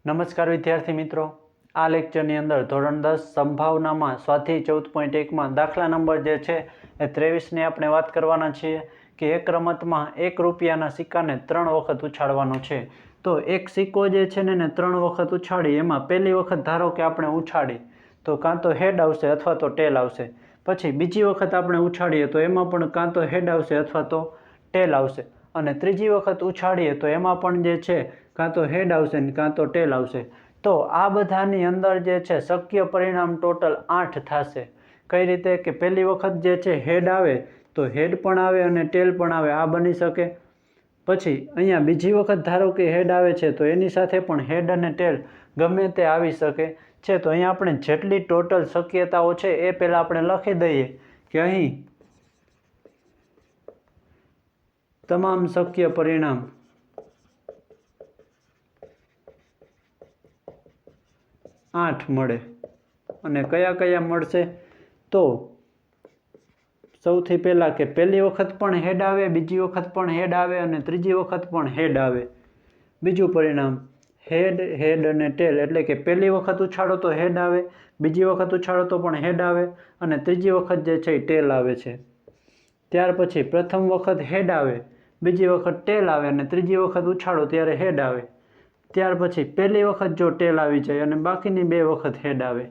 નમસ્કાર વિદ્યાર્થી મિત્રો, આ લેક્ચરની અંદર ધોરણ 10 સંભાવનામાં સ્વાધ્યાય 14.1માં દાખલા નંબર જે છે એ 23ની આપણે વાત કરવાના છીએ કે એક રમતમાં ₹1ના સિક્કાને 3 વખત ઉછાળવાનો છે. તો એક સિક્કો જે છે ને 3 વખત ઉછાળી, એમાં પહેલી વખત ધારો કે આપણે ઉછાળી તો કાં તો હેડ આવશે અથવા તો ટેલ આવશે. પછી બીજી વખત આપણે ઉછાળીએ તો એમાં પણ કાં તો હેડ આવશે અથવા તો ટેલ આવશે. અને ત્રીજી વખત ઉછાળીએ તો એમાં પણ જે છે કાં તો હેડ આવશે ને કાં તો ટેલ આવશે. તો આ બધાની અંદર જે છે શક્ય પરિણામ ટોટલ 8 થશે. કઈ રીતે કે પહેલી વખત જે છે હેડ આવે તો હેડ પણ આવે અને ટેલ પણ આવે, આ બની શકે. પછી અહીંયા બીજી વખત ધારો કે હેડ આવે છે તો એની સાથે પણ હેડ અને ટેલ ગમે તે આવી શકે છે. તો અહીંયા આપણે જેટલી ટોટલ શક્યતાઓ છે એ પહેલાં આપણે લખી દઈએ કે અહીં તમામ શક્ય પરિણામ આઠ મળે. અને કયા કયા મળશે? તો સૌથી પહેલાં કે પહેલી વખત પણ હેડ આવે, બીજી વખત પણ હેડ આવે અને ત્રીજી વખત પણ હેડ આવે. બીજું પરિણામ હેડ, હેડ અને ટેલ, એટલે કે પહેલી વખત ઉછાળો તો હેડ આવે, બીજી વખત ઉછાળો તો પણ હેડ આવે અને ત્રીજી વખત જે છે એ ટેલ આવે છે. ત્યાર પછી પ્રથમ વખત હેડ આવે, બીજી વખત ટેલ આવે અને ત્રીજી વખત ઉછાળો ત્યારે હેડ આવે. ત્યાર પછી પહેલી વખત જો ટેલ આવી જાય અને બાકીની 2 વખત હેડ આવે.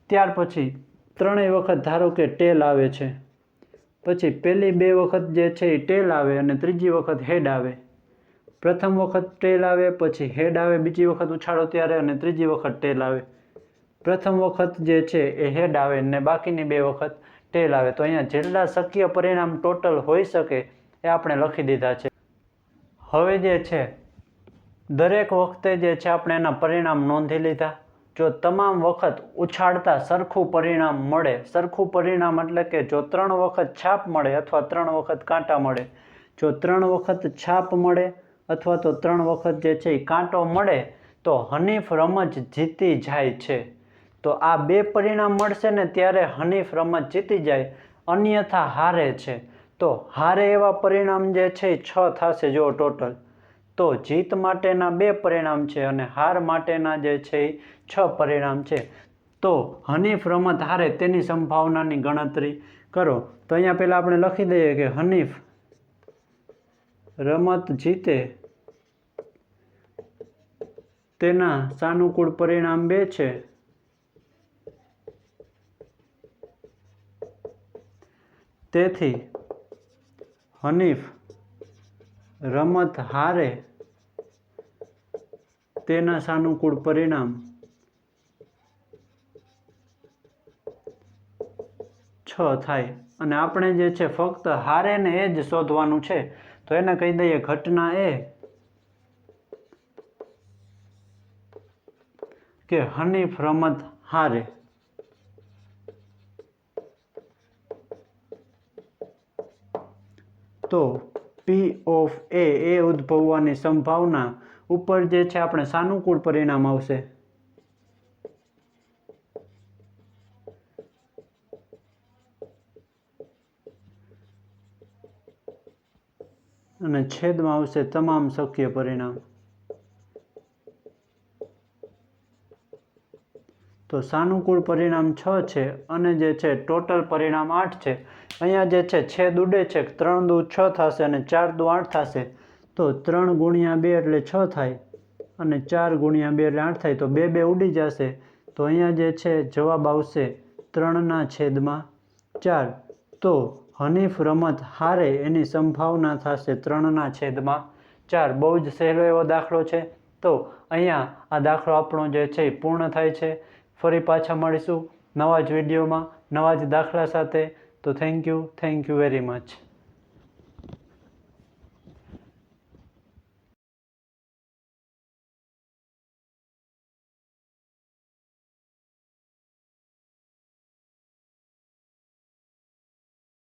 ત્યાર પછી ત્રણેય વખત ધારો કે ટેલ આવે છે, પછી પહેલી 2 વખત જે છે એ ટેલ આવે અને ત્રીજી વખત હેડ આવે. પ્રથમ વખત ટેલ આવે, પછી હેડ આવે બીજી વખત ઉછાળો ત્યારે અને ત્રીજી વખત ટેલ આવે. પ્રથમ વખત જે છે એ હેડ આવે અને બાકીની 2 વખત ટેલ આવે. તો અહીંયા જેટલા શક્ય પરિણામ ટોટલ હોઈ શકે એ આપણે લખી દીધા છે. હવે જે છે દરેક વખતે જે છે આપણે એના પરિણામ નોંધી લીધા. જો તમામ વખત ઉછાળતા સરખું પરિણામ મળે, સરખું પરિણામ એટલે કે જો 3 વખત છાપ મળે અથવા 3 વખત કાંટા મળે, જો 3 વખત છાપ મળે અથવા તો 3 વખત જે છે એ કાંટો મળે તો હનીફ રમત જીતી જાય છે. તો આ 2 પરિણામ મળશે ને ત્યારે હનીફ રમત જીતી જાય, અન્યથા હારે છે. તો હારે એવા પરિણામ જે છે એ 6 થશે જો ટોટલ. તો જીત માટેના 2 પરિણામ છે અને હાર માટેના જે છે એ 6 પરિણામ છે. તો હનીફ રમત હારે તેની સંભાવનાની ગણતરી કરો. તો અહીંયા પહેલાં આપણે લખી દઈએ કે હનીફ રમત જીતે તેના સાનુકૂળ પરિણામ 2 છે. તેથી હનીફ રમત હારે તેના સાનુકૂળ પરિણામ 6 થાય. અને આપણે જે છે ફક્ત હારે ને એ જ શોધવાનું છે. તો એને કહી દઈએ ઘટના એ કે હનીફ રમત હારે. તો P of A એ ઉદ્ભવવાની સંભાવના ઉપર જે છે આપણે સાનુકૂળ પરિણામ આવશે અને છેદમાં આવશે તમામ શક્ય પરિણામ. તો સાનુકૂળ પરિણામ 6 છે અને જે છે ટોટલ પરિણામ 8 છે. અહીંયા જે છે છેદ ઉડે છે, 3 દુ 6 થશે અને 4 દુ 8 થશે. તો 3 ગુણ્યા 2 એટલે 6 થાય અને 4 ગુણ્યા 2 એટલે 8 થાય. તો 2 2 ઉડી જશે. તો અહીંયા જે છે જવાબ આવશે 3/4. તો હનીફ રમત હારે એની સંભાવના થશે 3/4. બહુ જ સહેલો એવો દાખલો છે. તો અહીંયા આ દાખલો આપણો જે છે એ પૂર્ણ થાય છે. ફરી પાછા મળીશું નવા જ વિડીયોમાં નવા જ દાખલા સાથે. તો થેન્ક યુ વેરી મચ.